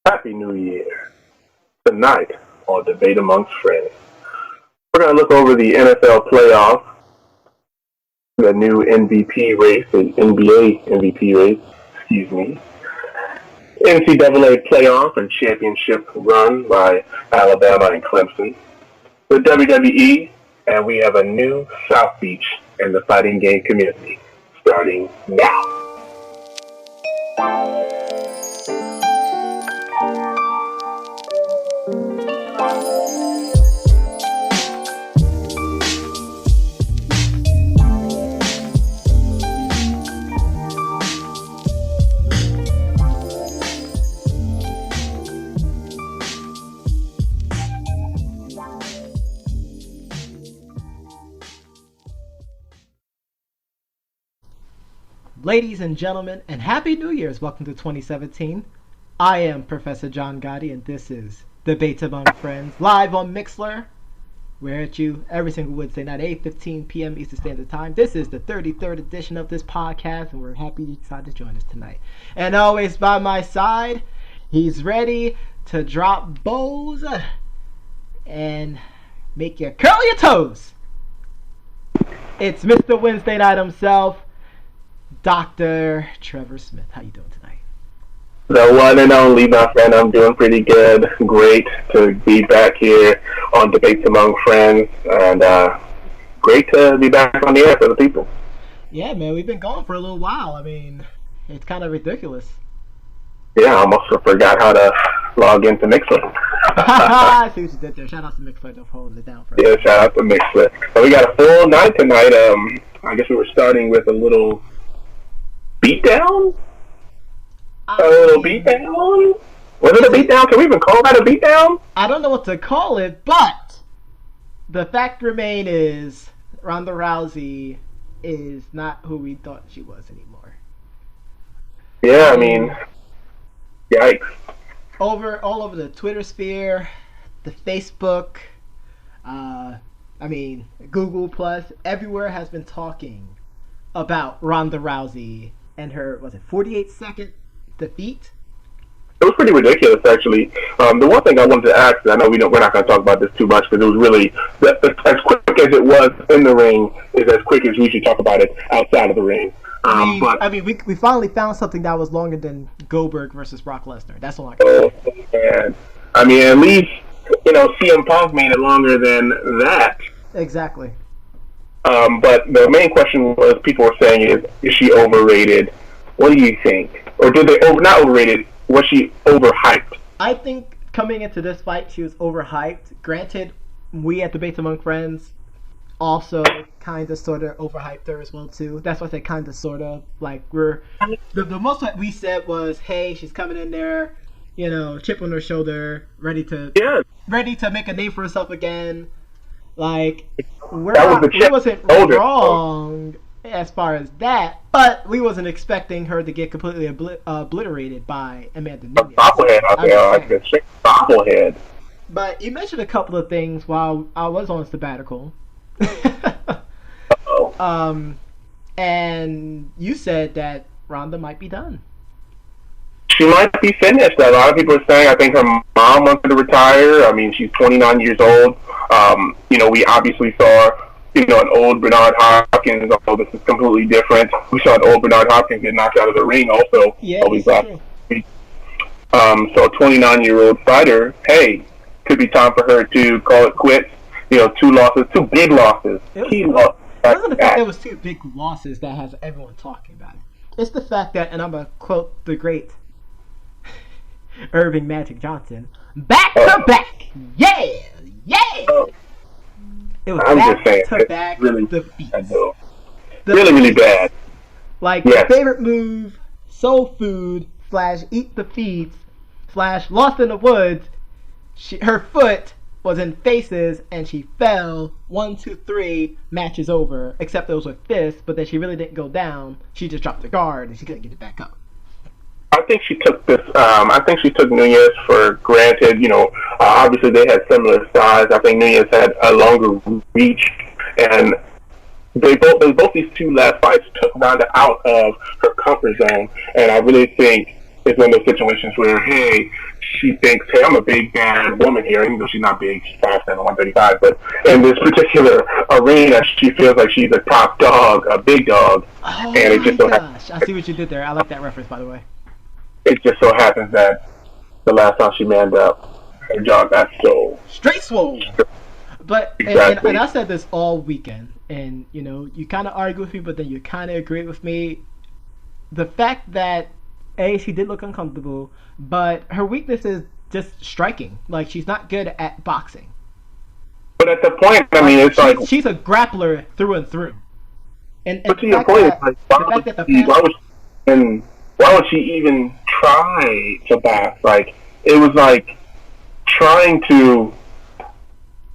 Happy New Year. Tonight on Debate Amongst Friends, we're going to look over the NFL playoffs, the new MVP race, the NBA MVP race, NCAA playoff and championship run by Alabama and Clemson, the WWE, and we have a new South Beach in the fighting game community starting now. Ladies and gentlemen, and Happy New Year's! Welcome to 2017. I am Professor John Gotti, and this is Debates Among Friends, live on Mixlr. We're at you every single Wednesday night, 8:15 p.m. Eastern Standard Time. This is the 33rd edition of this podcast, and we're happy you decided to join us tonight. And always by my side, he's ready to drop bows and make you curl your toes. It's Mr. Wednesday Night himself, Dr. Trevor Smith. How you doing tonight? The one and only, my friend. I'm doing pretty good. Great to be back here on Debates Among Friends, and great to be back on the air for the people. Yeah, man, we've been gone for a little while. I mean, it's kind of ridiculous. Yeah, I almost forgot how to log into Mixlr. I see what you did there. Shout out to Mixlr for holding it down for us. Yeah, shout out to Mixlr. So we got a full night tonight. I guess we were starting with a little beatdown? A little beatdown? Was it a beatdown? Can we even call that a beatdown? I don't know what to call it, but the fact remain is Ronda Rousey is not who we thought she was anymore. Yeah, I mean, yikes. All over the Twitter sphere, the Facebook, Google Plus, everywhere has been talking about Ronda Rousey and her, 48-second defeat? It was pretty ridiculous, actually. The one thing I wanted to ask, I know we're not going to talk about this too much, because it was really, as quick as it was in the ring, is as quick as we should talk about it outside of the ring. We finally found something that was longer than Goldberg versus Brock Lesnar. That's all I can say. I mean, at least, CM Punk made it longer than that. Exactly. But the main question was, people were saying, is she overrated? What do you think? Or did they not overrated? Was she overhyped? I think coming into this fight, she was overhyped. Granted, we at Debates Among Friends also kind of sort of overhyped her as well too. That's why I say kind of sort of. Like, the most that we said was, hey, she's coming in there, chip on her shoulder, ready to make a name for herself again. Like, we wasn't wrong as far as that, but we wasn't expecting her to get completely obliterated by Amanda Nunes. Bobblehead. But you mentioned a couple of things while I was on sabbatical. And you said that Ronda might be done. She might be finished. A lot of people are saying, I think her mom wants her to retire. I mean, she's 29 years old. We obviously saw, an old Bernard Hopkins, although this is completely different. We saw an old Bernard Hopkins get knocked out of the ring also. Yeah, last week. So a 29-year-old fighter, hey, could be time for her to call it quits. 2 big losses. It wasn't the fact that it was 2 big losses that has everyone talking about it. It's the fact that, and I'm going to quote the great Irving Magic Johnson, back to back, yeah. It was back to back defeats. Really bad. Like, yes. Favorite move, soul food / eat the feeds / lost in the woods. Her foot was in faces and she fell. 1, 2, 3, match is over. Except it was with fists, but then she really didn't go down. She just dropped the guard and she couldn't get it back up. I think she took this. I think she took Nunes for granted. Obviously they had similar size. I think Nunes had a longer reach, and both these 2 last fights took Ronda out of her comfort zone. And I really think it's one of those situations where, hey, she thinks, hey, I'm a big, bad woman here, even though she's not big, she's 5'7", 135, but in this particular arena, she feels like she's a top dog, a big dog. Oh and my gosh, I see what you did there. I like that reference, by the way. It just so happens that the last time she manned up, her jaw got so... Straight swole! But, Exactly. and I said this all weekend, and, you know, you kind of argue with me, but then you kind of agree with me. The fact that, A, she did look uncomfortable, but her weakness is just striking. Like, she's not good at boxing. But at the point, I mean, it's like... She's a grappler through and through. And But to your point, it's like, why would she even try to box? Like, it was like trying to...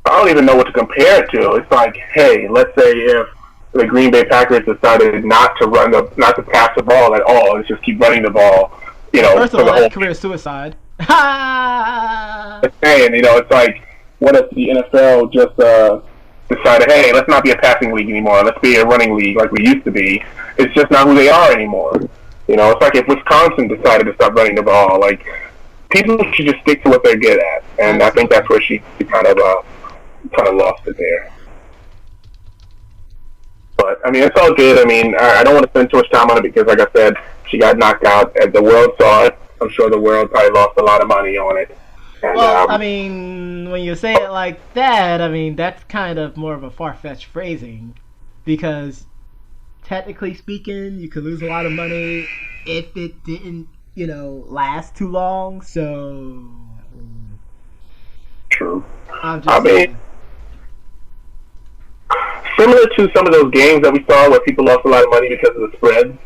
I don't even know what to compare it to. It's like, hey, let's say if the Green Bay Packers decided not to pass the ball at all, and just keep running the ball, you know, first of for the all, whole that's career suicide. Ha! And you know, it's like, what if the NFL just decided, hey, let's not be a passing league anymore, let's be a running league like we used to be. It's just not who they are anymore. You know, it's like if Wisconsin decided to stop running the ball. Like, people should just stick to what they're good at, and I think that's where she kind of lost it there. But I mean, it's all good. I mean, I don't want to spend too much time on it because, like I said, she got knocked out. As the world saw it, I'm sure the world probably lost a lot of money on it. And, well, I mean, when you say it like that, I mean, that's kind of more of a far-fetched phrasing, because technically speaking, you could lose a lot of money if it didn't, you know, last too long. So, true. I'm just saying. Similar to some of those games that we saw where people lost a lot of money because of the spread.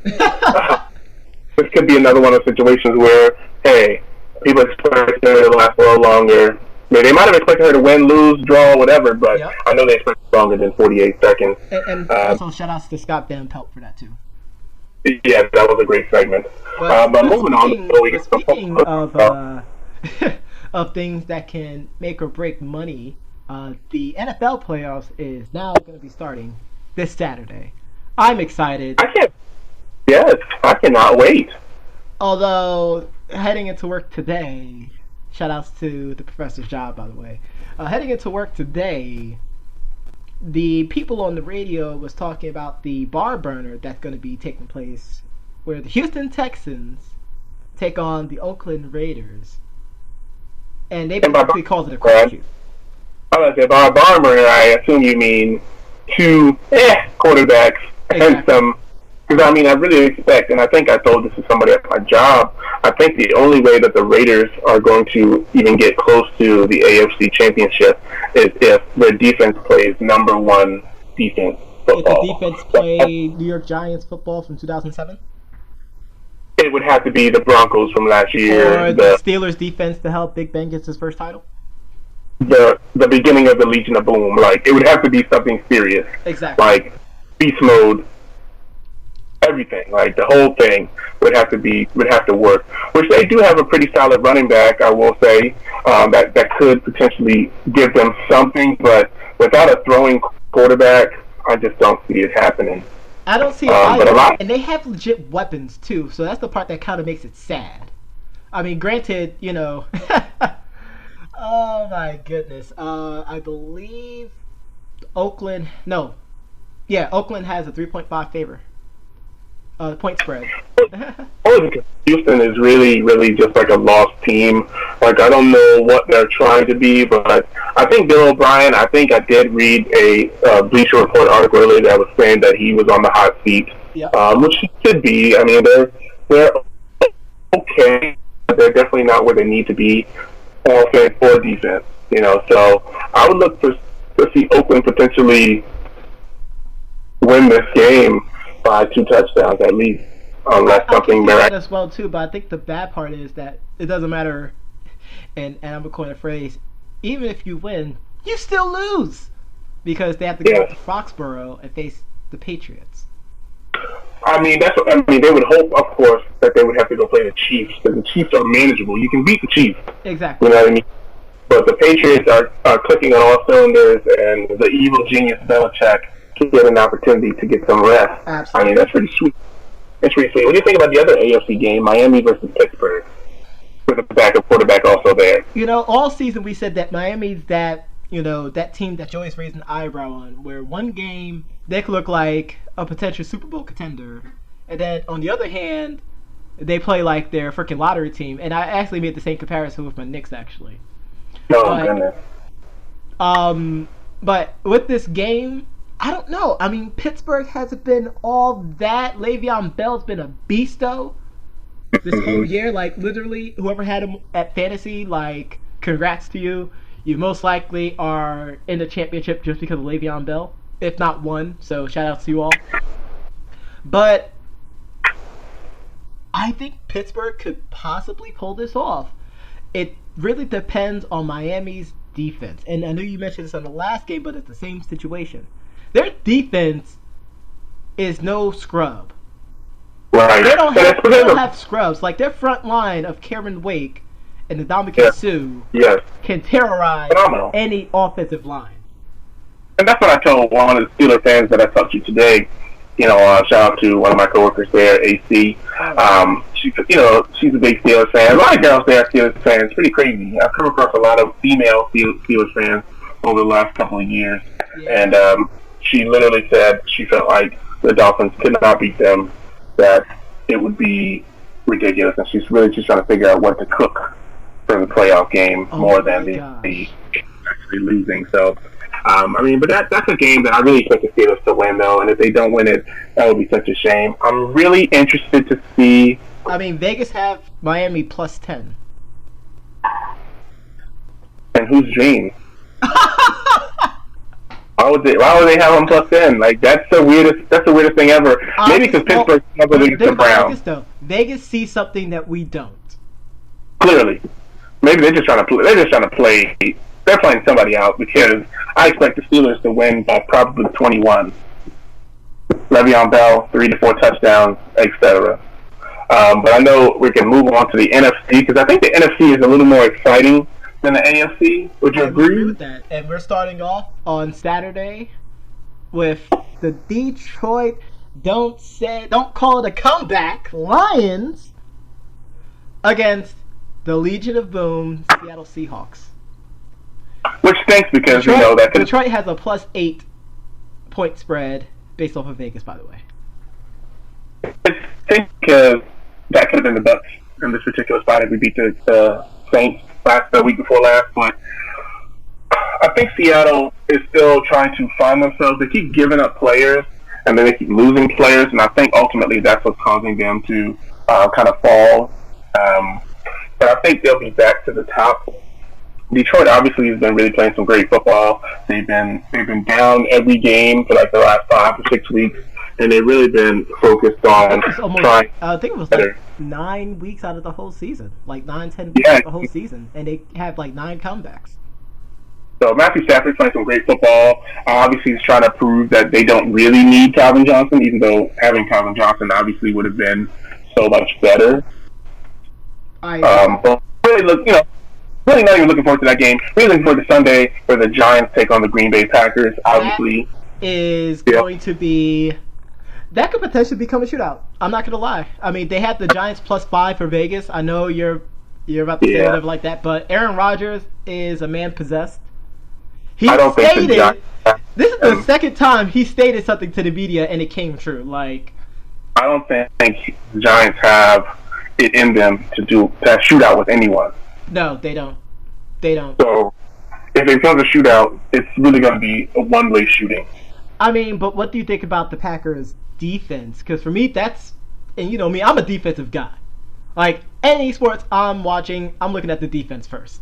This could be another one of those situations where, hey, people expect her to last a little longer. I mean, they might have expected her to win, lose, draw, whatever, but yep. I know they expected longer than 48 seconds. And also, shout-outs to Scott Van Pelt for that, too. Yeah, that was a great segment. But moving on. Speaking of things that can make or break money, the NFL playoffs is now going to be starting this Saturday. I'm excited. I cannot wait. Although, heading into work today, shout-outs to the professor's job, by the way. Heading into work today, the people on the radio was talking about the bar burner that's going to be taking place, where the Houston Texans take on the Oakland Raiders, and they basically calls it a crapshoot. I was going to say, by bar burner, I assume you mean two quarterbacks and some. Because, I mean, I really expect, and I think I told this to somebody at my job, I think the only way that the Raiders are going to even get close to the AFC Championship is if their defense plays number one defense football. If the defense played New York Giants football from 2007? It would have to be the Broncos from last year. Or the Steelers defense to help Big Ben get his first title? The beginning of the Legion of Boom. Like, it would have to be something serious. Exactly. Like, beast mode. Everything, like the whole thing would have to work. Which they do have a pretty solid running back, I will say, that could potentially give them something. But without a throwing quarterback, I just don't see it happening. I don't see it either. And they have legit weapons too, so that's the part that kind of makes it sad. I mean, granted, you know. Oh my goodness. I believe Oakland has a 3.5 favor. Point spread. Houston is really, really just like a lost team. Like, I don't know what they're trying to be, but I think Bill O'Brien, I did read a Bleacher Report article earlier that was saying that he was on the hot seat, which he should be. I mean, they're okay, but they're definitely not where they need to be, offense or defense. You know, so I would look to see Oakland potentially win this game by 2 touchdowns at least, unless something miraculous. As well too, but I think the bad part is that it doesn't matter. And I'm gonna coin a phrase: even if you win, you still lose because they have to go to Foxborough and face the Patriots. I mean, they would hope, of course, that they would have to go play the Chiefs because the Chiefs are manageable. You can beat the Chiefs. Exactly. You know what I mean? But the Patriots are clicking on all cylinders, and the evil genius Belichick get an opportunity to get some rest. Absolutely. I mean, that's pretty sweet. It's pretty sweet. What do you think about the other AFC game, Miami versus Pittsburgh? with a backup quarterback also there. All season we said that Miami's that team that you always raise an eyebrow on, where one game they could look like a potential Super Bowl contender, and then on the other hand, they play like their freaking lottery team. And I actually made the same comparison with my Knicks, actually. Oh, goodness. But with this game, I don't know. I mean, Pittsburgh hasn't been all that. Le'Veon Bell's been a beasto this whole year. Like, literally, whoever had him at fantasy, like, congrats to you. You most likely are in the championship just because of Le'Veon Bell, if not one. So shout out to you all. But I think Pittsburgh could possibly pull this off. It really depends on Miami's defense. And I know you mentioned this on the last game, but it's the same situation. Their defense is no scrub. Right. They don't have scrubs. Like, their front line of Karen Wake and the Ndamukong Suh can terrorize any offensive line. And that's what I told one of the Steelers fans that I talked to today. Shout out to one of my coworkers there, AC. She's a big Steelers fan. A lot of girls there are Steelers fans. It's pretty crazy. I've come across a lot of female Steelers fans over the last couple of years. Yeah. And she literally said she felt like the Dolphins could not beat them, that it would be ridiculous. And she's really just trying to figure out what to cook for the playoff game more than the actually losing. So, but that's a game that I really expect the Steelers to win, though. And if they don't win it, that would be such a shame. I'm really interested to see. Vegas have Miami plus 10. And whose dream? Why would they have them plus 10? Like, that's the weirdest thing ever. Maybe because Pittsburgh comes against the Browns. Vegas sees something that we don't. Clearly, maybe they're just trying to play. They're playing somebody out, because I expect the Steelers to win by probably 21. Le'Veon Bell, 3 to 4 touchdowns, etc. But I know we can move on to the NFC, because I think the NFC is a little more exciting than the AFC. Would you agree? I agree with that. And we're starting off on Saturday with the Detroit, don't call it a comeback, Lions against the Legion of Boom Seattle Seahawks. Which stinks, because Detroit has a plus 8 point spread based off of Vegas, by the way. I think that could have been the Bucks in this particular spot if we beat the Saints the week before last. But I think Seattle is still trying to find themselves. They keep giving up players, and then they keep losing players, and I think ultimately that's what's causing them to kind of fall. But I think they'll be back to the top. Detroit obviously has been really playing some great football. They've been down every game for like the last 5 or 6 weeks, and they've really been focused on trying. I think it was like 9 weeks out of the whole season, like 9-10 weeks out of the whole season, and they have like 9 comebacks. So Matthew Stafford's playing some great football. Obviously, he's trying to prove that they don't really need Calvin Johnson, even though having Calvin Johnson obviously would have been so much better. But really, really not even looking forward to that game. Really looking forward to Sunday, where the Giants take on the Green Bay Packers. Obviously, that is going to be. That could potentially become a shootout. I'm not gonna lie. They had the Giants plus 5 for Vegas. I know you're about to say whatever like that, but Aaron Rodgers is a man possessed. I don't think this is the second time he stated something to the media and it came true. Like, I don't think the Giants have it in them to shoot out with anyone. No, they don't. So, if it becomes a shootout, it's really going to be a one-way shooting. But what do you think about the Packers' defense? Because for me, and you know me, I'm a defensive guy. Like, any sports I'm watching, I'm looking at the defense first.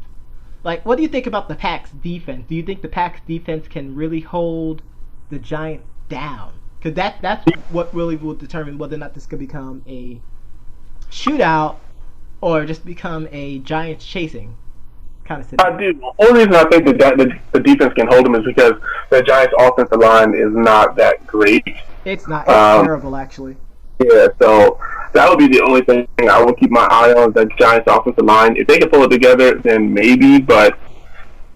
Like, what do you think about the Packs' defense? Do you think the Packs' defense can really hold the Giants down? Because that's what really will determine whether or not this could become a shootout or just become a Giants chasing kind of situation. I do. The only reason I think the defense can hold them is because the Giants' offensive line is not that great. It's not. It's terrible, actually. Yeah, so that would be the only thing I would keep my eye on, the Giants' offensive line. If they can pull it together, then maybe, but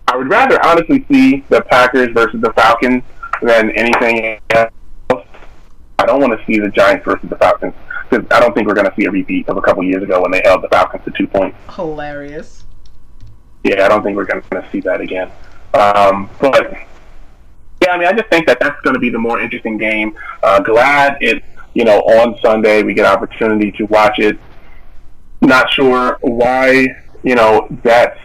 I would rather honestly see the Packers versus the Falcons than anything else. I don't want to see the Giants versus the Falcons. because I don't think we're going to see a repeat of a couple years ago when they held the Falcons to 2 points. Hilarious. Yeah, I don't think we're going to see that again. But yeah, I mean, I just think that that's going to be the more interesting game. Glad it's, on Sunday we get an opportunity to watch it. Not sure why, that's,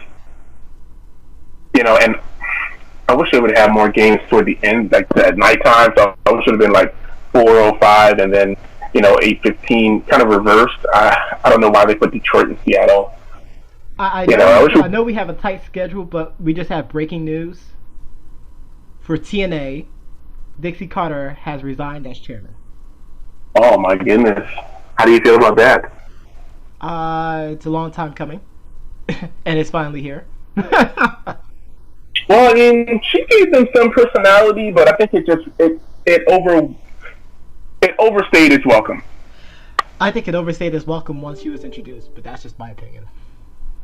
and I wish they would have more games toward the end, like at nighttime. So I wish it would have been like 4:05 and then, 8:15, kind of reversed. I don't know why they put Detroit and Seattle. I know we have a tight schedule, but we just have breaking news. For TNA, Dixie Carter has resigned as chairman. Oh my goodness. How do you feel about that? It's a long time coming. And it's finally here. Well, I mean, she gave them some personality, but I think it overstayed its welcome. I think it overstayed its welcome once she was introduced, but that's just my opinion.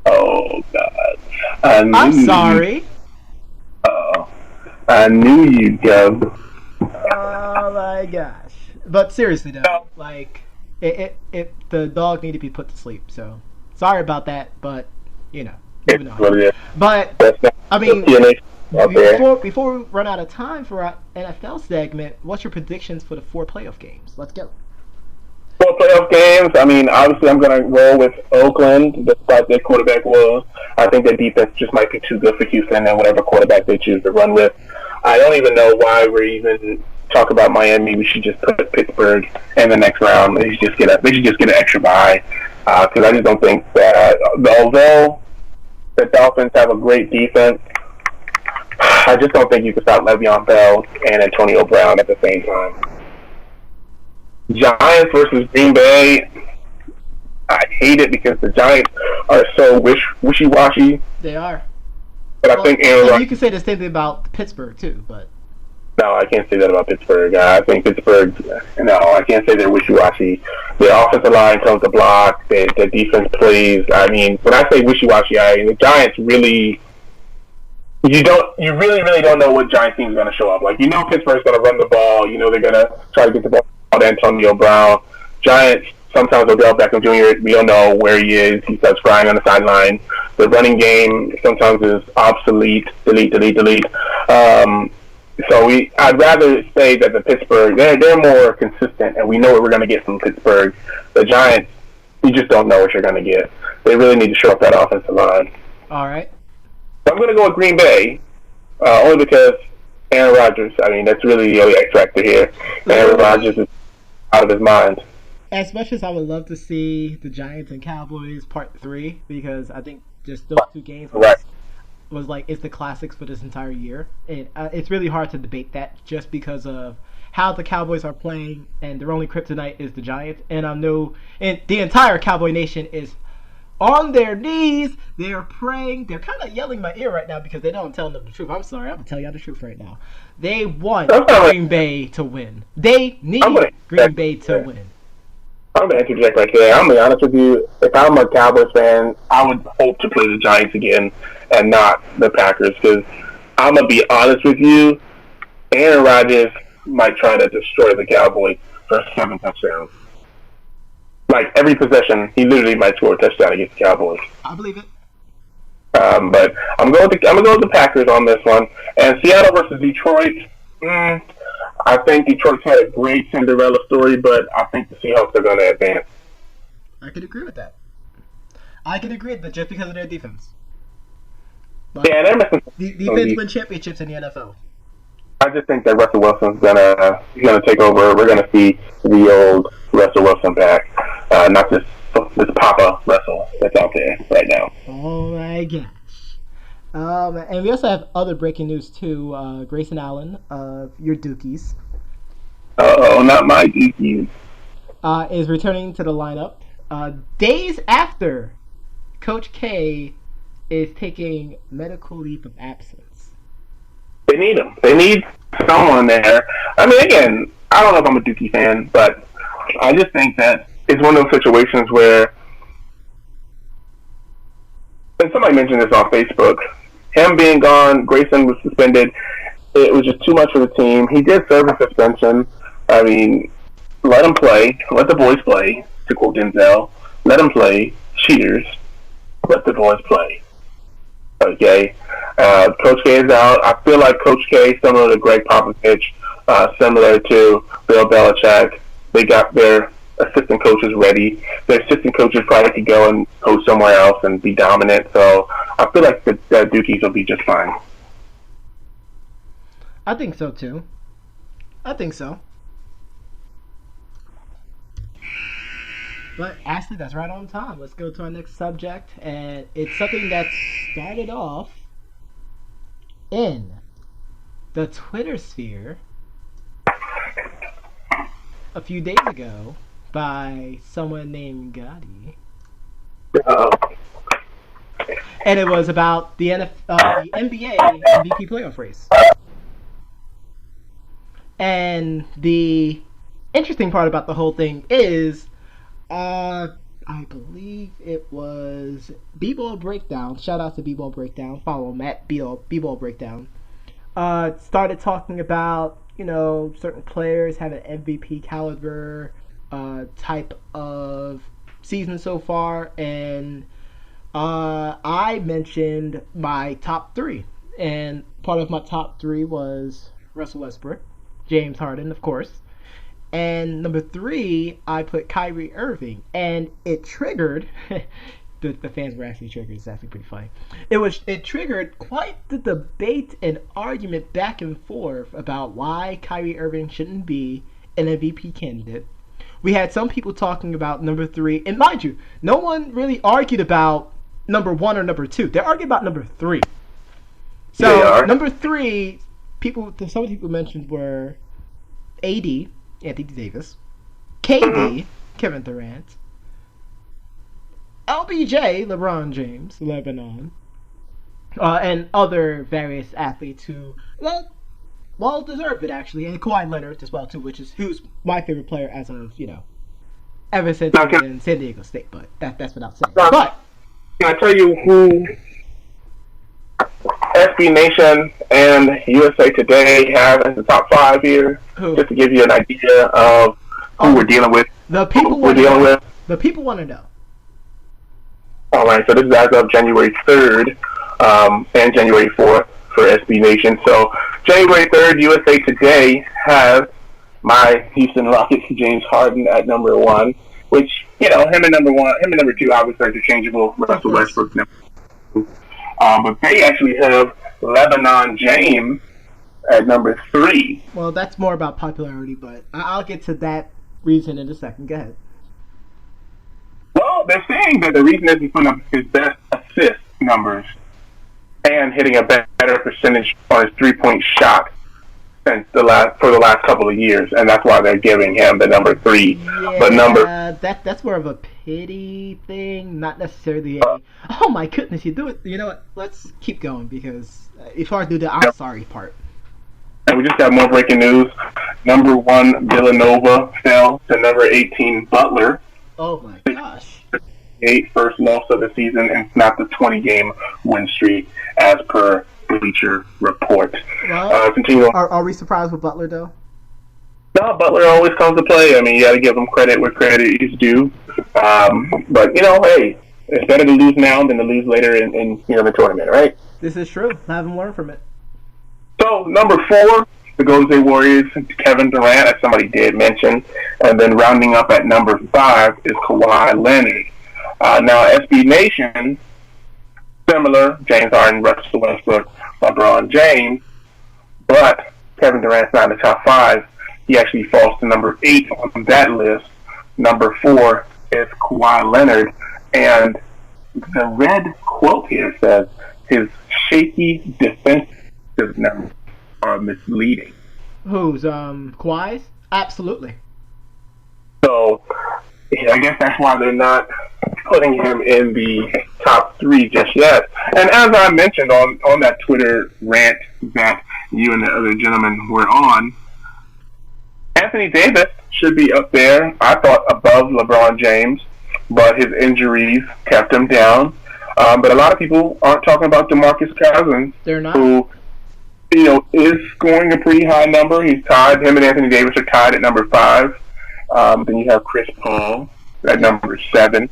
Oh, God. I'm sorry. I knew you'd go. Oh, my gosh. But seriously, though, the dog needed to be put to sleep, so sorry about that, but, moving on. But, I mean, before we run out of time for our NFL segment, what's your predictions for the 4 playoff games? Let's go. 4 playoff games. I mean, obviously, I'm going to roll with Oakland, despite their quarterback woes. I think their defense just might be too good for Houston and whatever quarterback they choose to run with. I don't even know why we're even talking about Miami. We should just put Pittsburgh in the next round. They should just get an extra bye, because I just don't think that although the Dolphins have a great defense, I just don't think you can stop Le'Veon Bell and Antonio Brown at the same time. Giants versus Green Bay. I hate it because the Giants are so wishy-washy. They are. But I think Aaron Rodgers... You can say the same thing about Pittsburgh, too, but... No, I can't say that about Pittsburgh. I think Pittsburgh... No, I can't say they're wishy-washy. Their offensive line comes to block. Their defense plays. I mean, when I say wishy-washy, the Giants really... You really don't know what Giants team is going to show up. Pittsburgh's going to run the ball. They're going to try to get the ball to Antonio Brown. Giants, sometimes Odell Beckham Jr., we don't know where he is. He starts frying on the sideline. The running game sometimes is obsolete. Delete. I'd rather say that the Pittsburgh, they're more consistent, and we know what we're going to get from Pittsburgh. The Giants, you just don't know what you're going to get. They really need to show up that offensive line. All right. I'm going to go with Green Bay, only because Aaron Rodgers, that's really the only X factor here. Aaron Rodgers is out of his mind. As much as I would love to see the Giants and Cowboys Part 3, because I think just those 2 games was it's the classics for this entire year. And it's really hard to debate that just because of how the Cowboys are playing, and their only kryptonite is the Giants. And and the entire Cowboy Nation is on their knees. They're praying. They're kind of yelling in my ear right now because they know I'm telling them the truth. I'm sorry. I'm going to tell y'all the truth right now. They want Green Bay to win. They need Green Bay to win. I'm going to interject right there. I'm going to be honest with you. If I'm a Cowboys fan, I would hope to play the Giants again and not the Packers, because I'm going to be honest with you, Aaron Rodgers might try to destroy the Cowboys for 7 touchdowns. Every possession, he literally might score a touchdown against the Cowboys. I believe it. But I'm going to go with the Packers on this one. And Seattle versus Detroit. I think Detroit's had a great Cinderella story, but I think the Seahawks are going to advance. I could agree with that. I could agree with that just because of their defense. They're missing. Defense win championships in the NFL. I just think that Russell Wilson's gonna take over. We're gonna see the old Russell Wilson back, not this Papa Russell that's out there right now. Oh my gosh! And we also have other breaking news too. Grayson Allen of your Dukies. Not my Dukies. Is returning to the lineup days after Coach K is taking medical leave of absence. They need him. They need someone there. Again, I don't know if I'm a Dookie fan, but I just think that it's one of those situations where, and somebody mentioned this on Facebook, him being gone, Grayson was suspended, it was just too much for the team. He did serve a suspension. Let him play. Let the boys play. to quote Denzel, let them play. Cheaters, let the boys play. Okay. Coach K is out. I feel like Coach K, similar to Greg Popovich, similar to Bill Belichick, they got their assistant coaches ready. Their assistant coaches probably could go and coach somewhere else and be dominant. So I feel like the Dukies will be just fine. I think so too. I think so. But Ashley, that's right on time. Let's go to our next subject, and it's something that started off in the Twitter sphere a few days ago by someone named Gotti. And it was about the NBA MVP playoff race. And the interesting part about the whole thing is, I believe it was B-Ball Breakdown. Shout out to B-Ball Breakdown. Follow him at B-Ball Breakdown. Started talking about, certain players have an MVP caliber type of season so far, and I mentioned my top three, and part of my top three was Russell Westbrook, James Harden, of course, and number three I put Kyrie Irving, and it triggered the fans were actually triggered. It's actually pretty funny. It triggered quite the debate and argument back and forth about why Kyrie Irving shouldn't be an MVP candidate. We had some people talking about number three, and mind you, no one really argued about number one or number two. They're arguing about number three. So number three, some people mentioned were AD, Anthony Davis, KD, Kevin Durant, LBJ, LeBron James, Lebanon, and other various athletes who, well deserved it actually, and Kawhi Leonard as well too, who's my favorite player as of ever since he was in San Diego State. But that's without saying. But can I tell you who SB Nation and USA Today have as the top five here? Who? Just to give you an idea of who we're dealing with. The people want to know. All right, so this is as of January 3rd and January 4th for SB Nation. So January 3rd, USA Today has my Houston Rockets, James Harden, at number one, which, him and number two obviously are interchangeable. Russell Westbrook number two. But they actually have Lebanon James at number three. Well, that's more about popularity, but I'll get to that reason in a second. Go ahead. Well, they're saying that the reason is he's putting up his best assist numbers and hitting a better percentage on his three-point shot for the last couple of years, and that's why they're giving him the number three. Yeah, but that's more of a pity thing, not necessarily oh my goodness, you do it. You know what? Let's keep going, because before I do the I'm sorry part. And we just got more breaking news. Number 1 Villanova fell to number 18 Butler. Oh my gosh. First loss of the season and snapped a 20-game win streak as per Bleacher Report. Well, are we surprised with Butler, though? No, Butler always comes to play. I mean, you got to give him credit where credit is due. But, hey, it's better to lose now than to lose later in the tournament, right? This is true. Have him learn from it. So, number 4, the Golden State Warriors, Kevin Durant, as somebody did mention. And then rounding up at number 5 is Kawhi Leonard. Now, SB Nation, similar, James Harden, Russell Westbrook, LeBron James, but Kevin Durant's not in the top 5. He actually falls to number 8 on that list. Number 4 is Kawhi Leonard, and the red quote here says his shaky defensive numbers are misleading. Who's Kawhi's? Absolutely. So, I guess that's why they're not putting him in the top 3 just yet. And as I mentioned on that Twitter rant that you and the other gentlemen were on, Anthony Davis should be up there, I thought, above LeBron James, but his injuries kept him down. But a lot of people aren't talking about DeMarcus Cousins, They're not. who is scoring a pretty high number. He's tied. Him and Anthony Davis are tied at number 5. Then you have Chris Paul, at number 7.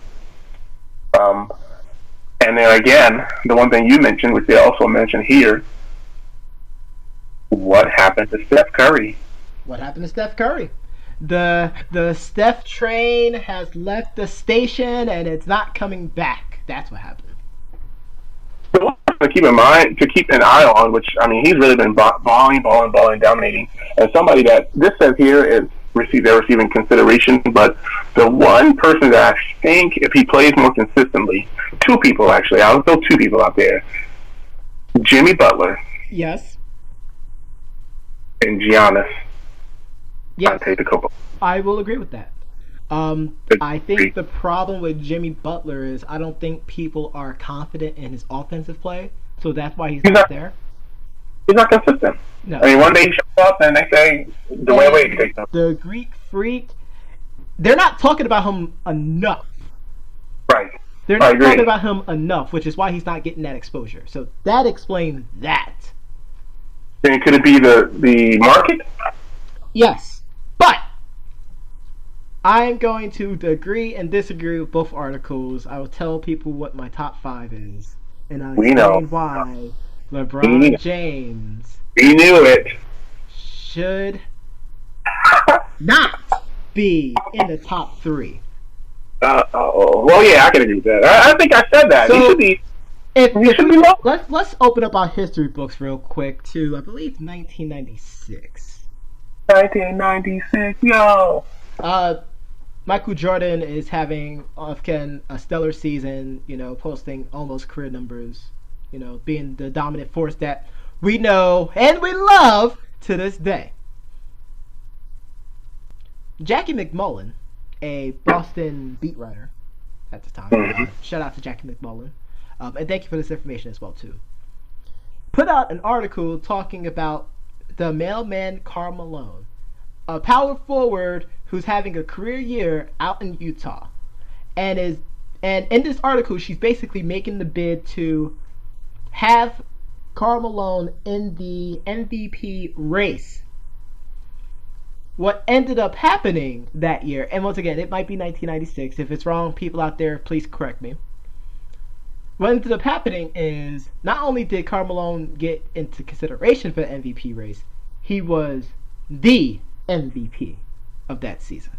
And then again, the one thing you mentioned, which they also mentioned here, what happened to Steph Curry? What happened to Steph Curry? The Steph train has left the station and it's not coming back. That's what happened. To keep in mind, to keep an eye on, which, I mean, he's really been balling, dominating. And somebody that this says here is they're receiving consideration, but the one person that I think, if he plays more consistently, 2 people actually, I'll throw 2 people out there: Jimmy Butler. Yes. And Giannis. Yes. Antetokounmpo. I will agree with that. I think the problem with Jimmy Butler is I don't think people are confident in his offensive play, so that's why he's not there. He's not consistent. No. I mean, one day he shows up and they say, Dwayne Wade takes up. The Greek Freak, they're not talking about him enough. Right. They're not talking about him enough, which is why he's not getting that exposure. So that explains that. Then could it be the market? Yes. But I'm going to agree and disagree with both articles. I will tell people what my top 5 is. And I'll explain why LeBron James should not be in the top 3. Well, yeah, I can agree with that. I think I said that. So, he should be. He should be low. Let's open up our history books real quick to, I believe, 1996. 1996, yo. Michael Jordan is having again a stellar season. Posting almost career numbers. Being the dominant force that we know and we love to this day. Jackie McMullen, a Boston beat writer at the time. Shout out to Jackie McMullen. And thank you for this information as well, too. Put out an article talking about the mailman Karl Malone, a power forward who's having a career year out in Utah. And in this article, she's basically making the bid to have Karl Malone in the MVP race. What ended up happening that year, and once again, it might be 1996. If it's wrong, people out there, please correct me. What ended up happening is not only did Karl Malone get into consideration for the MVP race, he was the MVP of that season.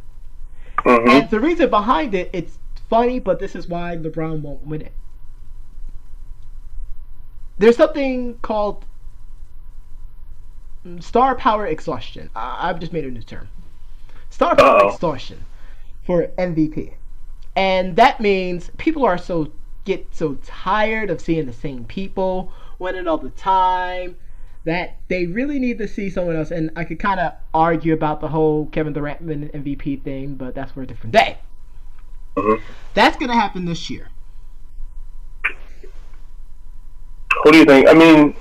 And the reason behind it, it's funny, but this is why LeBron won't win it. There's something called star power exhaustion. I've just made a new term. Star power exhaustion for MVP. And that means people get so tired of seeing the same people winning all the time that they really need to see someone else. And I could kind of argue about the whole Kevin Durant winning MVP thing, but that's for a different day. That's going to happen this year. What do you think? I mean,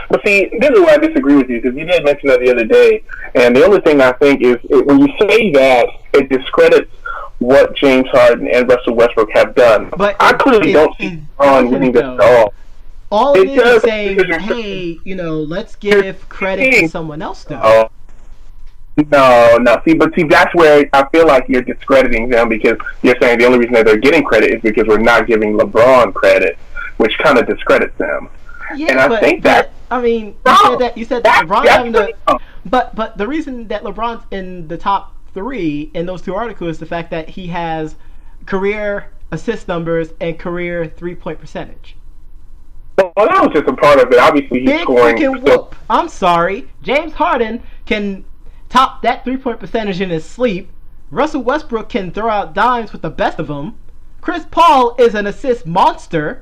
but see, this is why I disagree with you, because you did mention that the other day, and the only thing I think is when you say that, it discredits what James Harden and Russell Westbrook have done. But I clearly don't see LeBron winning this at all. All it is saying, hey, let's give credit to someone else, though. No. See, that's where I feel like you're discrediting them, because you're saying the only reason that they're getting credit is because we're not giving LeBron credit, which kind of discredits them. Yeah, and I think that. I mean, you said that LeBron having but the reason that LeBron's in the top 3 in those 2 articles is the fact that he has career assist numbers and career 3-point percentage. Well, that was just a part of it. Obviously, he's scoring. Whoop. I'm sorry. James Harden can top that 3-point percentage in his sleep. Russell Westbrook can throw out dimes with the best of them. Chris Paul is an assist monster.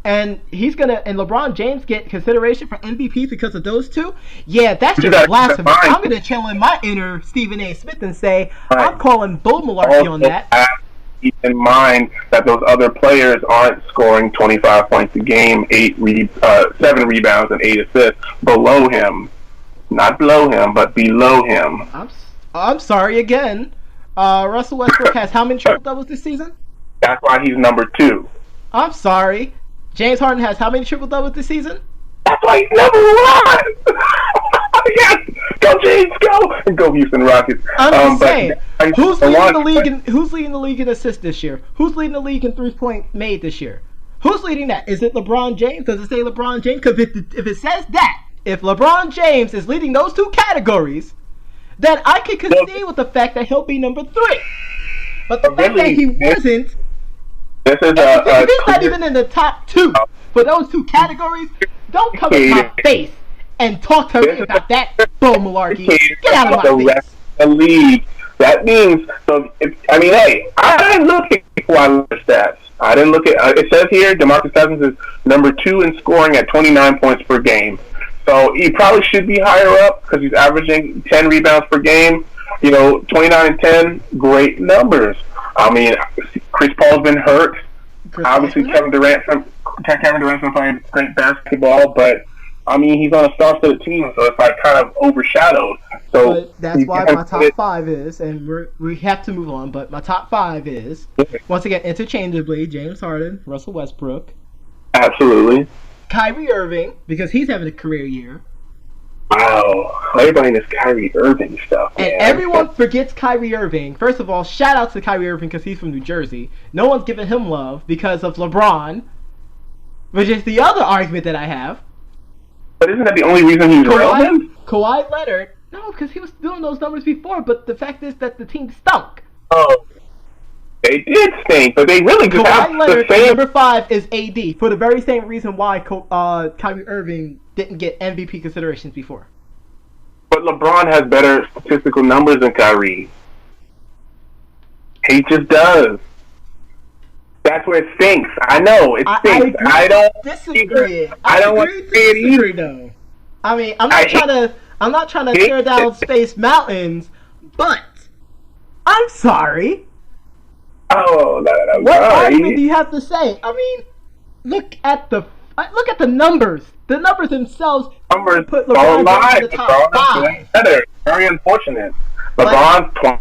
And and LeBron James get consideration for MVP because of those 2? Yeah, that's just blasphemy. I'm going to chill in my inner Stephen A. Smith and say, I'm calling bull malarkey on that. Keep in mind that those other players aren't scoring 25 points a game, 7 rebounds and 8 assists below him. Not below him, but below him. I'm sorry again. Russell Westbrook has how many triple doubles this season? That's why he's number 2. I'm sorry. James Harden has how many triple doubles this season? That's why he's number 1. Yes, Go James, go! And go Houston Rockets. I'm just saying, who's leading LeBron the league in assists this year? Who's leading the league in 3-point made this year? Who's leading that? Is it LeBron James? Does it say LeBron James? Because if it says that, if LeBron James is leading those two categories, then I could concede with the fact that he'll be number 3. But the fact that he wasn't, if he's not even in the top 2 for those two categories, don't come in my face and talk to me about that bull malarkey. Get out of my face. Rest of the league. That means, hey, I didn't look at Kawhi stats. I didn't look at, it says here, DeMarcus Cousins is number 2 in scoring at 29 points per game. So he probably should be higher up because he's averaging 10 rebounds per game. 29 and 10, great numbers. I mean, Chris Paul's been hurt. Obviously, Kevin Durant's been playing great basketball, but I mean, he's on a star-studded team, so it's like kind of overshadowed. So but that's why my top 5 is, and we have to move on. But my top 5 is once again interchangeably James Harden, Russell Westbrook, absolutely, Kyrie Irving because he's having a career year. Wow, everybody in this Kyrie Irving stuff, and everyone forgets Kyrie Irving. First of all, shout out to Kyrie Irving because he's from New Jersey. No one's giving him love because of LeBron, which is the other argument that I have. But isn't that the only reason he's relevant? Kawhi Leonard, no, because he was doing those numbers before. But the fact is that the team stunk. Oh, they did stink, but they really just have Leonard, the same. Number 5 is AD for the very same reason why Kyrie Irving didn't get MVP considerations before. But LeBron has better statistical numbers than Kyrie. He just does. That's where it stinks. I know it stinks. I don't disagree. I don't want to say it either. Though. I mean, I'm not trying to tear down Space Mountains, but I'm sorry. Oh, I'm what sorry. argument do you have to say? I mean, look at the numbers. The numbers themselves put LeBron James in the top 5. Better. Very unfortunate. LeBron's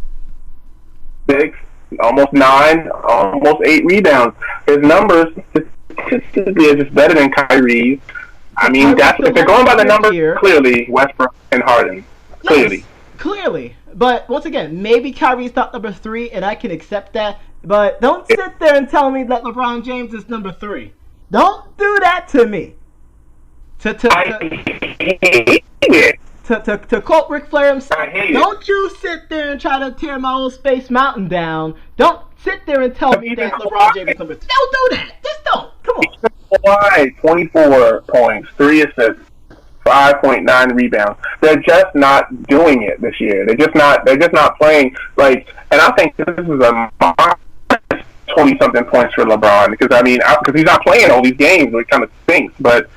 26. Almost 9, almost 8 rebounds. His numbers statistically are just better than Kyrie's. I mean, if they're going by the numbers, clearly Westbrook and Harden. Clearly. Yes, clearly. But once again, maybe Kyrie's not number 3, and I can accept that. But don't sit there and tell me that LeBron James is number 3. Don't do that to me. I hate it. To quote Ric Flair himself, don't you sit there and try to tear my old Space Mountain down. Don't sit there and tell me that LeBron James is number 3. Don't do that. Just don't. Come on. Why? 24 points, 3 assists, 5.9 rebounds. They're just not doing it this year. They're just not playing like. And I think this is a 20-something points for LeBron because he's not playing all these games, so it kind of stinks. But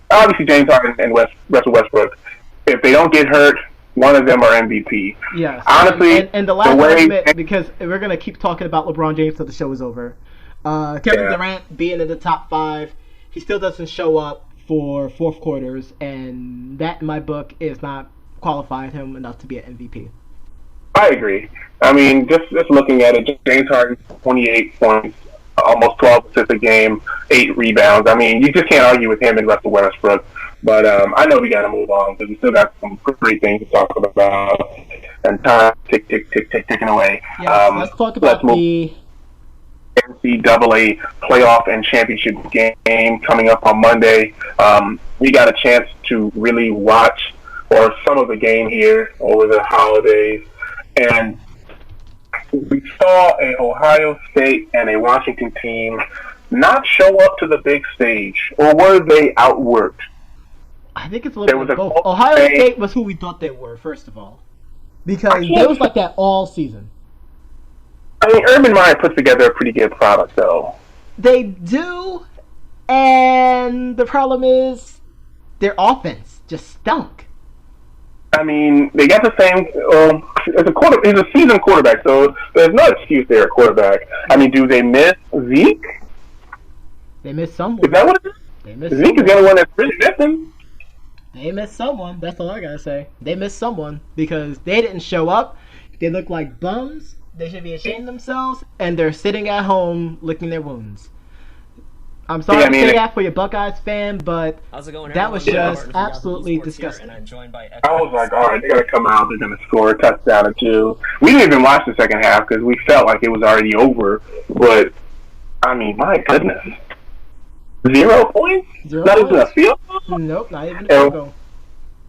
obviously, James Harden and Russell Westbrook. If they don't get hurt, one of them are MVP. Yes. Honestly, and the last argument, because we're going to keep talking about LeBron James till the show is over. Kevin Durant being in the top 5, he still doesn't show up for fourth quarters, and that, in my book, is not qualified him enough to be an MVP. I agree. I mean, just looking at it, James Harden, 28 points, almost 12 assists a game, 8 rebounds. I mean, you just can't argue with him and Russell Westbrook. But I know we got to move on because we still got some great things to talk about. And time ticking away. Yeah, let's talk about the NCAA playoff and championship game coming up on Monday. We got a chance to really watch some of the game here over the holidays. And we saw an Ohio State and a Washington team not show up to the big stage. Or were they outworked? I think it's a little bit of both. Ohio State was who we thought they were, first of all. Because they was like that all season. I mean, Urban Meyer puts together a pretty good product, though. They do, and the problem is their offense just stunk. I mean, they got the same. He's a seasoned quarterback, so there's no excuse there at quarterback. I mean, do they miss Zeke? They miss someone. Is that what it is? Zeke is the only one that's really missing. They missed someone. That's all I gotta say. They missed someone because they didn't show up. They look like bums. They should be ashamed of themselves, and they're sitting at home licking their wounds. I'm sorry Yeah, I to mean, say that for your Buckeyes fan, but How's it going? that was Everyone? just Martin from Yahoo absolutely Esports here, disgusting. and I'm joined by I was like, all right, they're going to come out, they're going to score a touchdown or two. We didn't even watch the second half because we felt like it was already over. But, I mean, my goodness. 0 points? 0 Not even a points. field goal? Nope, not even a field goal.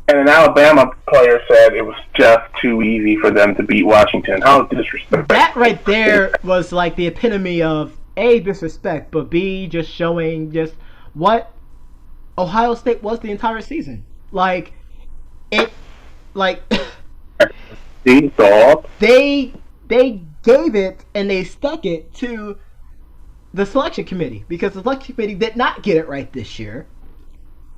And an Alabama player said it was just too easy for them to beat Washington. How disrespectful. That right there was like the epitome of A, disrespect, but B, just showing just what Ohio State was the entire season. Like, it, like, See, so they gave it and they stuck it to the selection committee because the selection committee did not get it right this year.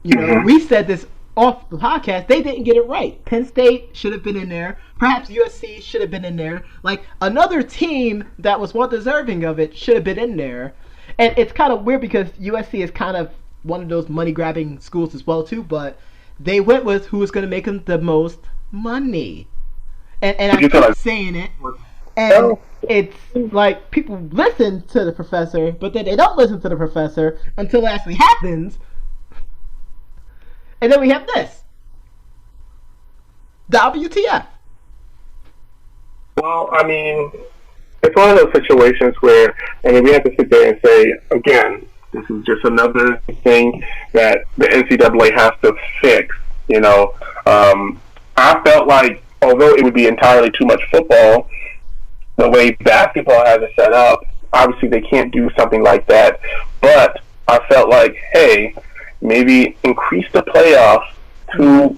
You know, we said this off the podcast. They didn't get it right. Penn State should have been in there. Perhaps USC should have been in there. Like, another team that was more deserving of it should have been in there. And it's kind of weird because USC is kind of one of those money-grabbing schools as well, too. But they went with who was going to make them the most money. And I keep saying it. And it's like people listen to the professor, but then they don't listen to the professor until it actually happens. And then we have this. WTF. Well, I mean, it's one of those situations where, I mean, we have to sit there and say, again, this is just another thing that the NCAA has to fix, you know. I felt like, although it would be entirely too much football, the way basketball has it set up, obviously they can't do something like that. But I felt like, hey, maybe increase the playoffs to,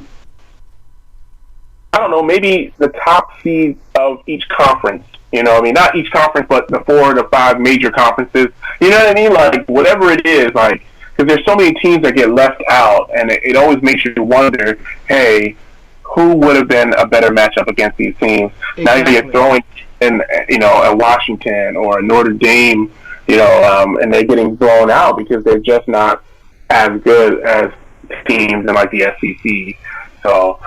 I don't know, maybe the top seed of each conference. You know, I mean, not each conference, but the 4 to 5 major conferences. You know what I mean? Like, whatever it is, like, because there's so many teams that get left out, and it always makes you wonder, hey, who would have been a better matchup against these teams? Exactly. Now you're throwing in, you know, a Washington or a Notre Dame, you know, and they're getting thrown out because they're just not as good as teams in, like, the SEC. So,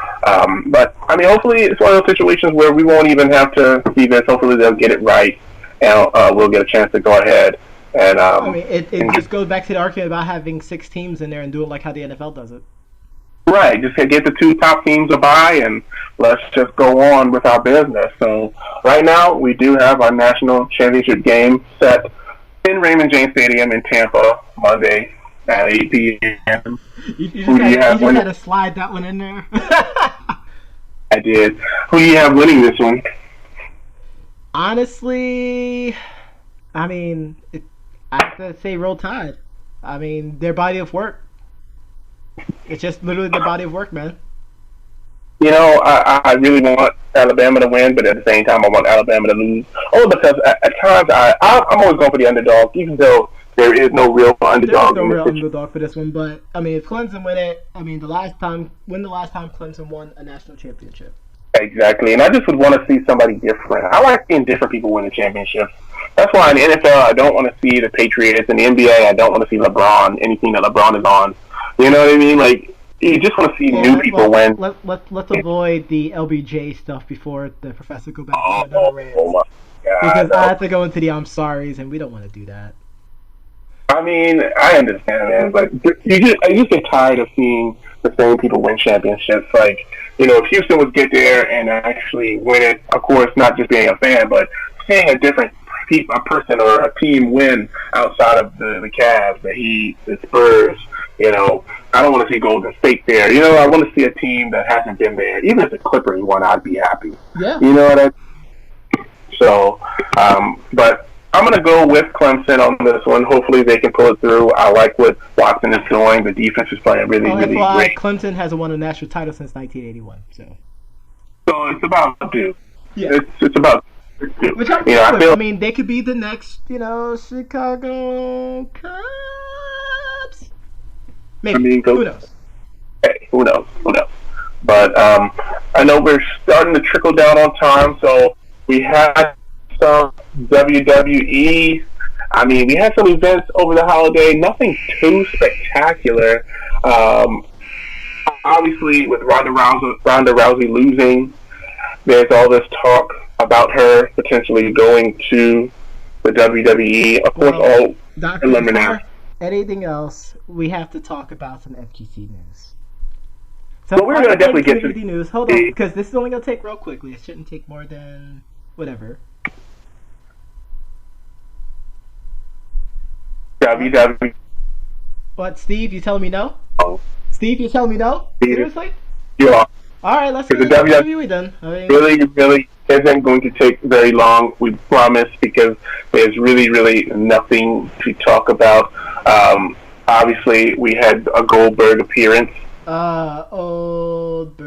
but, I mean, hopefully it's one of those situations where we won't even have to see this. Hopefully they'll get it right, and we'll get a chance to go ahead. And I mean, it just goes back to the argument about having 6 teams in there and do it like how the NFL does it. Right, just get the 2 top teams a bye, and let's just go on with our business. So right now, we do have our national championship game set in Raymond James Stadium in Tampa, Monday at 8 p.m. You just had to slide that one in there. I did. Who do you have winning this one? Honestly, I mean, I have to say Roll Tide. I mean, their body of work. It's just literally their body of work, man. You know, I really want Alabama to win, but at the same time, I want Alabama to lose. Only because at times I'm always going for the underdog, even though there is no real underdog. There's no real underdog for this one, but I mean, if Clemson win it, I mean, when the last time Clemson won a national championship? Exactly, and I just would want to see somebody different. I like seeing different people win the championships. That's why in the NFL, I don't want to see the Patriots. In the NBA, I don't want to see LeBron, anything that LeBron is on. You know what I mean? Like, you just want to see new people win. Let's avoid the LBJ stuff before the professor go back to another rant. Oh my God. Because I have to go into the I'm sorry's, and we don't want to do that. I mean, I understand, man, but I just get tired of seeing the same people win championships. Like, you know, if Houston would get there and actually win it, of course, not just being a fan, but seeing a different person or a team win outside of the Cavs, the Heat, the Spurs, you know, I don't want to see Golden State there. You know, I want to see a team that hasn't been there. Even if the Clippers won, I'd be happy. Yeah. You know what I mean? So, but I'm going to go with Clemson on this one. Hopefully they can pull it through. I like what Watson is doing. The defense is playing really great. Clemson hasn't won a national title since 1981. So it's about due. Yeah. It's about due. Which I'm I mean, they could be the next, you know, Chicago Cubs. Maybe. I mean, who knows? Hey, who knows? But I know we're starting to trickle down on time, so we had some WWE. I mean, we had some events over the holiday. Nothing too spectacular. Obviously, with Ronda Rousey losing, there's all this talk about her potentially going to the WWE. Of course, all preliminary. anything else, we have to talk about some FGC news. So But we're going to definitely get to the news. Hold on, because this is only going to take real quickly. It shouldn't take more than whatever. WW. What, Steve? You telling me no? Oh. Steve, you telling me no? Seriously? Yeah. All right, let's get The the WWE WWE then. really isn't going to take very long, we promise, because there's really nothing to talk about. Obviously, we had a Goldberg appearance. Oldberg.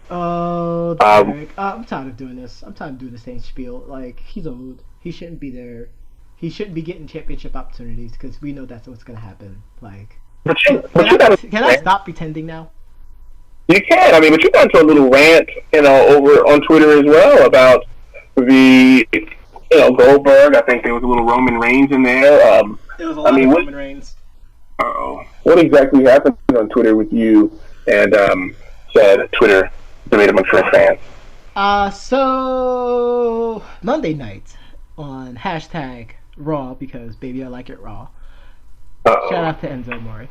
I'm tired of doing this. I'm tired of doing the same spiel. Like, he's old. He shouldn't be there. He shouldn't be getting championship opportunities because we know that's what's going to happen. Like, can I stop pretending now? You can. I mean, but you got into a little rant, over on Twitter as well about the, Goldberg. I think there was a little Roman Reigns in there. There was a lot of Roman Reigns. Uh-oh. What exactly happened on Twitter with you and said Twitter debate among fans? So Monday night on #Raw, because baby I like it raw. Uh-oh. Shout out to Enzo Amore.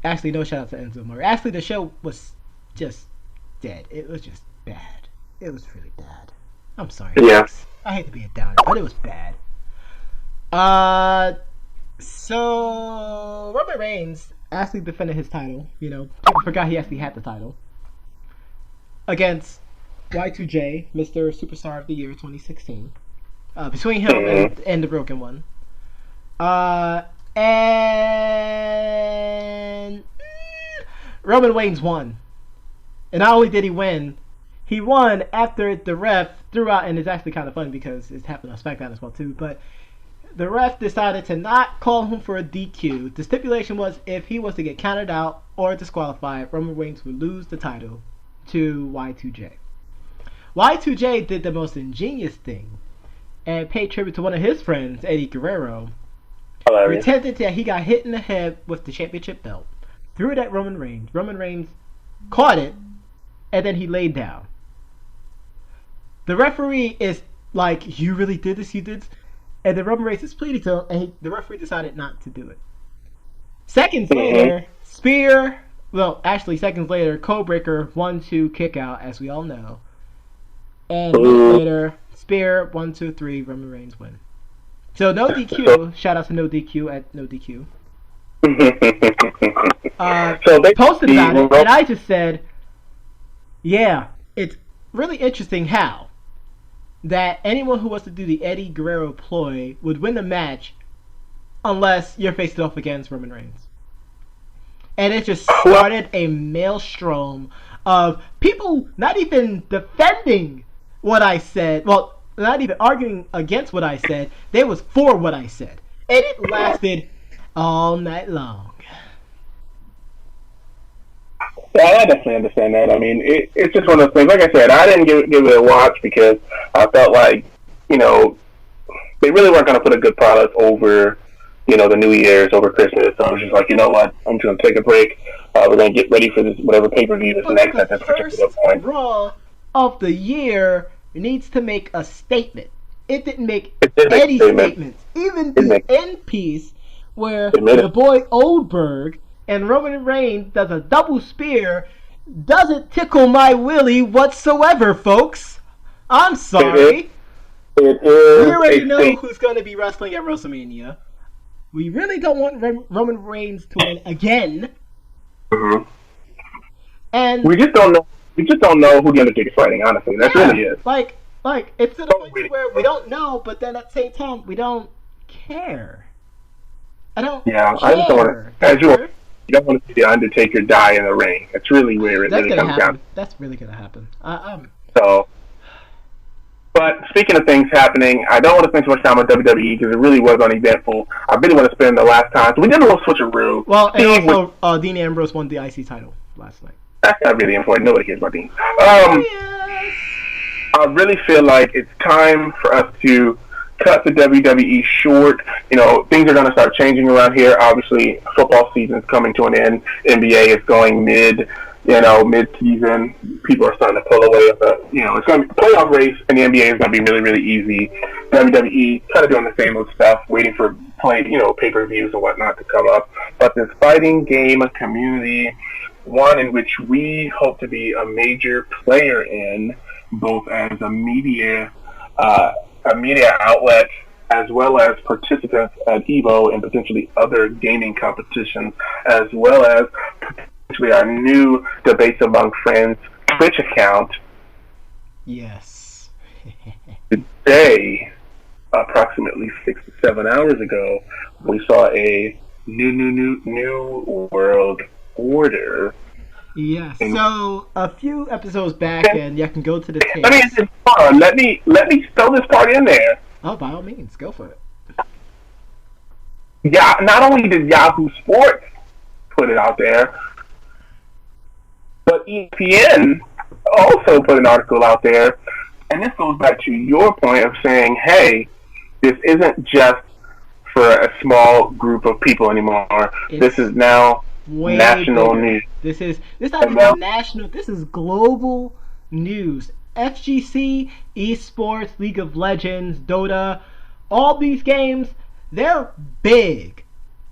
Actually, no shout out to Enzo Amore. Actually, the show was just dead. It was just bad. It was really bad. I'm sorry. Yeah. I hate to be a downer, but it was bad. So Roman Reigns actually defended his title. People forgot he actually had the title against Y2J, Mr. Superstar of the Year 2016. Between him and the Broken One. And Roman Reigns won. And not only did he win, he won after the ref threw out, and it's actually kind of fun because it's happened on SmackDown as well too, but the ref decided to not call him for a DQ. The stipulation was if he was to get counted out or disqualified, Roman Reigns would lose the title to Y2J. Y2J did the most ingenious thing and paid tribute to one of his friends, Eddie Guerrero. Hilarious. Pretended that he got hit in the head with the championship belt, threw it at Roman Reigns. Roman Reigns caught it, and then he laid down. The referee is like, "You really did this? You did?" And then Roman Reigns is pleading to him, and the referee decided not to do it. Seconds later, seconds later, Codebreaker 1-2 kick out, as we all know. And later, Spear 1-2-3, Roman Reigns win. So no DQ. Shout out to No DQ at No DQ. Posted about it, and I just said, yeah, it's really interesting how that anyone who wants to do the Eddie Guerrero ploy would win the match unless you're faced off against Roman Reigns. And it just started a maelstrom of people not even defending what I said. Well, not even arguing against what I said. They was for what I said. And it lasted all night long. Yeah, I definitely understand that. I mean, it's just one of those things. Like I said, I didn't give it a watch because I felt like, they really weren't going to put a good product over, the New Year's, over Christmas. So I was just like, you know what? I'm just going to take a break. We're going to get ready for this, whatever pay-per-view is next at this particular point. Raw of the year needs to make a statement. It didn't make any statements. Even the end piece where the boy Oldberg and Roman Reigns does a double spear doesn't tickle my willy whatsoever, folks. I'm sorry. We already know who's going to be wrestling at WrestleMania. We really don't want Roman Reigns to win again. Mm-hmm. And we just don't know. We just don't know who the Undertaker's fighting. Honestly, that's really it. Like it's to the point where we don't know, but then at the same time we don't care. I don't. Yeah, care. I just don't want to. You don't want to see the Undertaker die in the ring. That's really where it really comes down. That's really gonna happen. But speaking of things happening, I don't want to spend too much time on WWE because it really was uneventful. I really want to spend the last time. So we did a little switcheroo. Well, and also Dean Ambrose won the IC title last night. That's not really important. Nobody cares about Dean. I really feel like it's time for us to cut the WWE short. Things are going to start changing around here. Obviously, football season is coming to an end. NBA is going mid-season. People are starting to pull away. It's going to be a playoff race, and the NBA is going to be really, really easy. WWE kind of doing the same old stuff, waiting for play, pay-per-views and whatnot to come up. But this fighting game community, one in which we hope to be a major player in, both as a media outlet, as well as participants at EVO and potentially other gaming competitions, as well as potentially our new Debates Among Friends Twitch account. Yes. Today, approximately 6 to 7 hours ago, we saw a new world order. Yeah, so a few episodes back, and you can go to the tapes. Let me throw this part in there. Oh, by all means, go for it. Yeah, not only did Yahoo Sports put it out there, but ESPN also put an article out there, and this goes back to your point of saying, hey, this isn't just for a small group of people anymore. This is now national news. This not even national. This is global news. FGC, esports, League of Legends, Dota, all these games, they're big.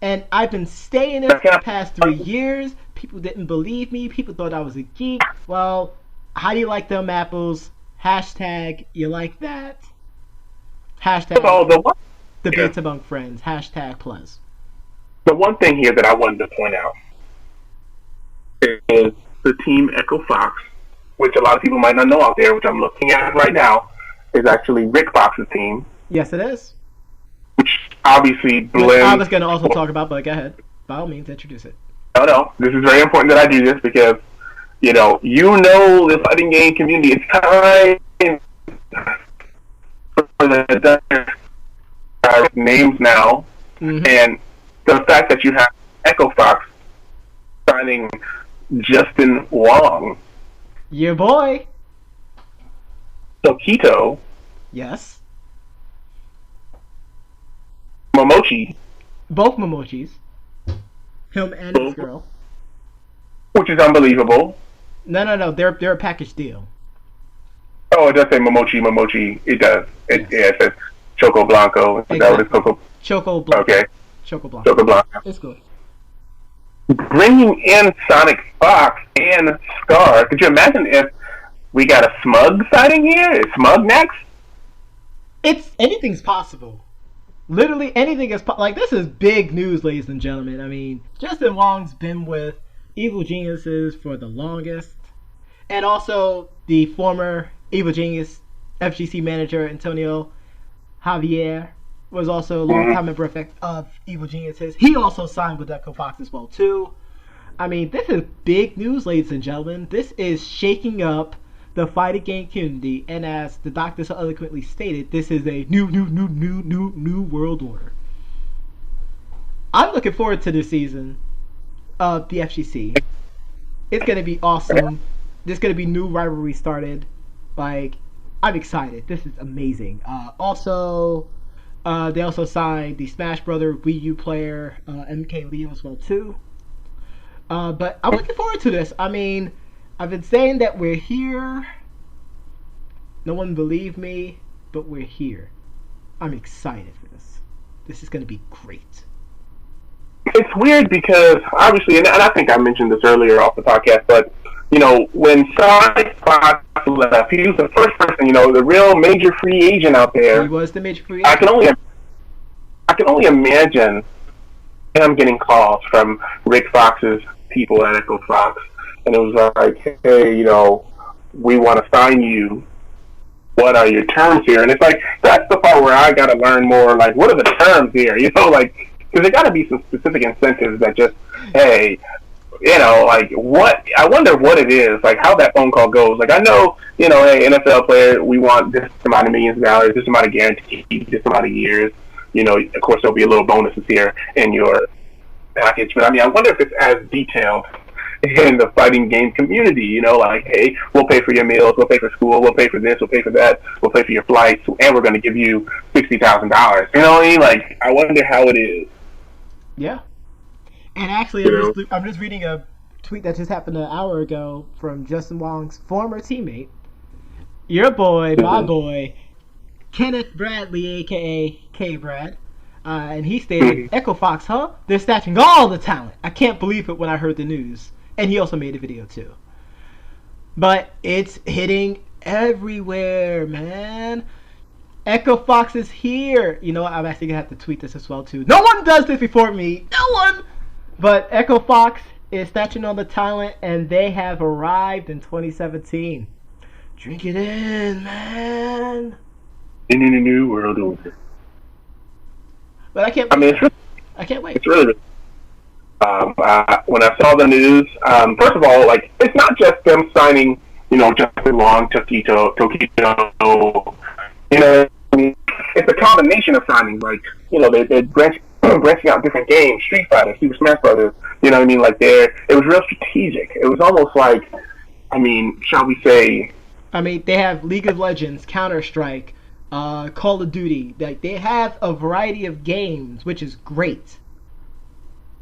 And I've been saying it for the past 3 years. People didn't believe me. People thought I was a geek. Well, how do you like them apples? Hashtag you like that. Hashtag debates among friends. Hashtag plus. The one thing here that I wanted to point out is the team Echo Fox, which a lot of people might not know out there, which I'm looking at right now, is actually Rick Fox's team. Yes, it is. Which obviously blends. Which I was going to also talk about, but go ahead. By all means, introduce it. No. This is very important that I do this because, the fighting game community, it's time for the names now. Mm-hmm. And the fact that you have Echo Fox signing Justin Wong. Your boy. Tokito. Yes. Momochi. Both Momochis. Him and his girl. Which is unbelievable. No. They're a package deal. Oh, it does say Momochi. It does. It says Choco Blanco. Is that what it's Coco? Choco Blanco. Okay. Choco Blanco. Choco Blanco. It's good. Bringing in Sonic Fox and Scar. Could you imagine if we got a Smug sighting here? Is Smug next? Anything's possible. Literally anything is possible. Like, this is big news, ladies and gentlemen. I mean, Justin Wong's been with Evil Geniuses for the longest. And also the former Evil Genius FGC manager, Antonio Javier, was also a long-time member of Evil Geniuses. He also signed with Echo Fox as well, too. I mean, this is big news, ladies and gentlemen. This is shaking up the fighting game community, and as the doctor so eloquently stated, this is a new world order. I'm looking forward to this season of the FGC. It's going to be awesome. There's going to be new rivalries started. Like, I'm excited. This is amazing. They also signed the Smash Brother Wii U player, MK Leo, as well, too. But I'm looking forward to this. I mean, I've been saying that we're here. No one believed me, but we're here. I'm excited for this. This is going to be great. It's weird because, obviously, and I think I mentioned this earlier off the podcast, but, when Sonic Fox left, he was the first person, the real major free agent out there. He was the major free agent. I can only imagine him getting calls from Rick Fox's people at Echo Fox, and it was like, hey, we want to sign you. What are your terms here? And it's like, that's the part where I got to learn more, like, what are the terms here? Because there got to be some specific incentives that just, hey, what, I wonder what it is, like how that phone call goes. Like, I know, hey, NFL player, we want this amount of millions of dollars, this amount of guaranteed, this amount of years. Of course, there'll be a little bonuses here in your package. But, I wonder if it's as detailed in the fighting game community, like, hey, we'll pay for your meals, we'll pay for school, we'll pay for this, we'll pay for that, we'll pay for your flights, and we're going to give you $60,000. You know what I mean? Like, I wonder how it is. Yeah. And actually, I'm just reading a tweet that just happened an hour ago from Justin Wong's former teammate, your boy, my boy, Kenneth Bradley, a.k.a. K-Brad. And he stated, Echo Fox, huh? They're snatching all the talent. I can't believe it when I heard the news. And he also made a video too. But it's hitting everywhere, man. Echo Fox is here. You know what? I'm actually going to have to tweet this as well too. No one does this before me. No one. But Echo Fox is snatching all the talent, and they have arrived in 2017. Drink it in, man. In a new world order. But I can't wait. I can't wait. It's really when I saw the news, first of all, like, it's not just them signing, Justin Long, Tokito, I mean, it's a combination of signings. Like, they're branching out different games, Street Fighter, Super Smash Brothers. You know what I mean? Like, it was real strategic. It was almost like, shall we say? They have League of Legends, Counter-Strike, Call of Duty. Like, they have a variety of games, which is great.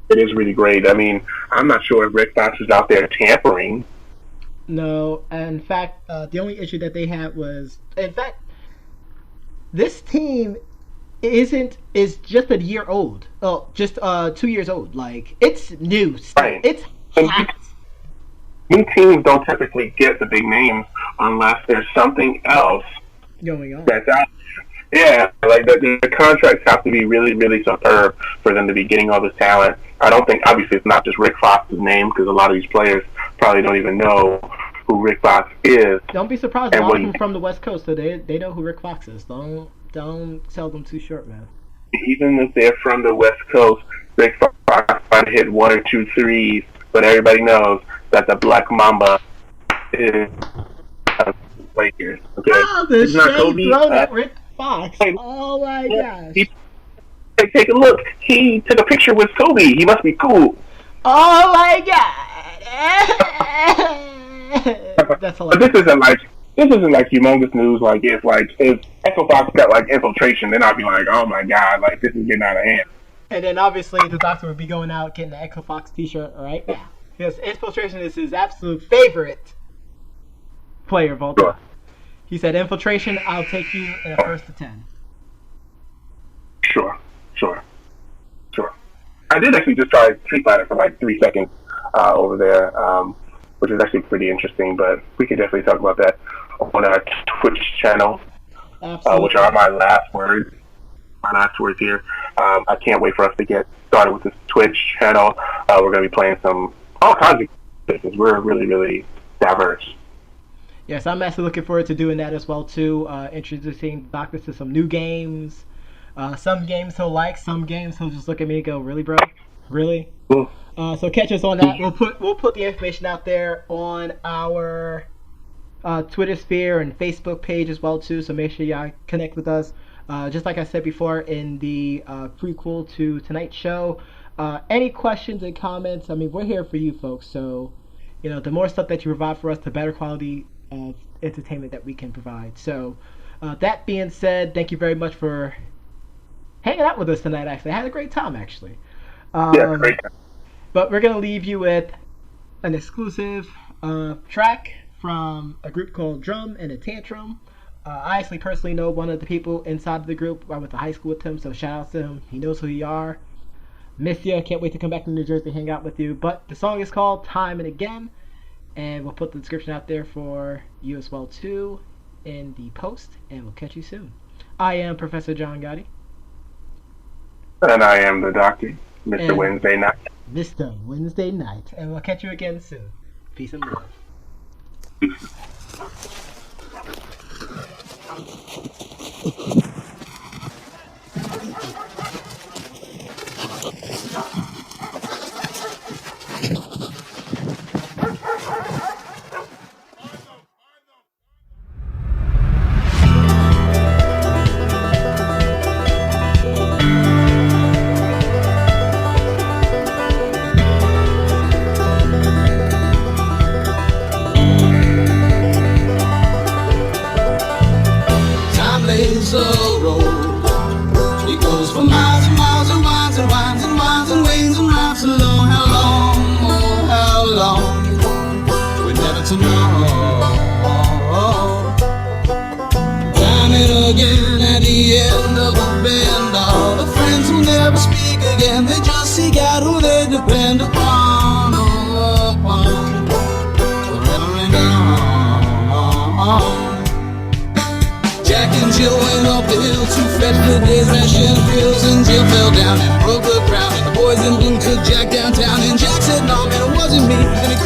It is really great. I'm not sure if Rick Fox is out there tampering. No, in fact, the only issue that they had was, this team is just a year old. Oh, just 2 years old. Like, it's new. Right. It's hot. New teams don't typically get the big names unless there's something else going on that's out there. Yeah, like the contracts have to be really, really superb for them to be getting all this talent. I don't think, obviously, it's not just Rick Fox's name, because a lot of these players probably don't even know who Rick Fox is. Don't be surprised. A lot of them from the West Coast, so they know who Rick Fox is. Don't sell them too short, man. Even if they're from the West Coast, Rick Fox might hit 1 or 2 threes, but everybody knows that the Black Mamba is Lakers. Okay, oh, the shade thrown at Rick Fox. Oh my gosh. Take a look. He took a picture with Kobe. He must be cool. Oh my god. That's hilarious. But this isn't like humongous news. Like if Echo Fox got like infiltration, then I'd be like, oh my god, like this is getting out of hand. And then obviously the doctor would be going out getting the Echo Fox T-shirt right now, because infiltration is his absolute favorite player of all time. Sure. He said, infiltration, I'll take you in a first to 10. Sure. I did actually just try Street Fighter for like 3 seconds over there, which is actually pretty interesting, but we could definitely talk about that on our Twitch channel, which are my last words here. I can't wait for us to get started with this Twitch channel. We're going to be playing all kinds of business. We're really, really diverse. Yes, I'm actually looking forward to doing that as well too. Introducing doctors to some new games. Some games he'll like, some games he'll just look at me and go, "Really, bro? Really?" So catch us on that. We'll put the information out there on our Twitter sphere and Facebook page as well too. So make sure y'all connect with us. Just like I said before in the prequel to tonight's show, any questions and comments? We're here for you folks. So the more stuff that you provide for us, the better quality of entertainment that we can provide. So that being said, thank you very much for hanging out with us tonight. Actually, I had a great time actually. Yeah, great time. But we're gonna leave you with an exclusive track from a group called Drum and a Tantrum. I actually personally know one of the people inside of the group. I went to high school with him, so shout out to him. He knows who you are. Miss you. Can't wait to come back to New Jersey, hang out with you. But the song is called Time and Again, and we'll put the description out there for you as well too in the post, and we'll catch you soon. I am Professor John Gotti. And I am the doctor, Mr. Wednesday Night. Mr. Wednesday Night. And we'll catch you again soon. Peace and love. Peace. So and they just seek out who they depend upon. Jack and Jill went up the hill to fetch the day's ration pills, and Jill fell down and broke the ground. And the boys in blue took Jack downtown, and Jack said, "No, man, it wasn't me." And he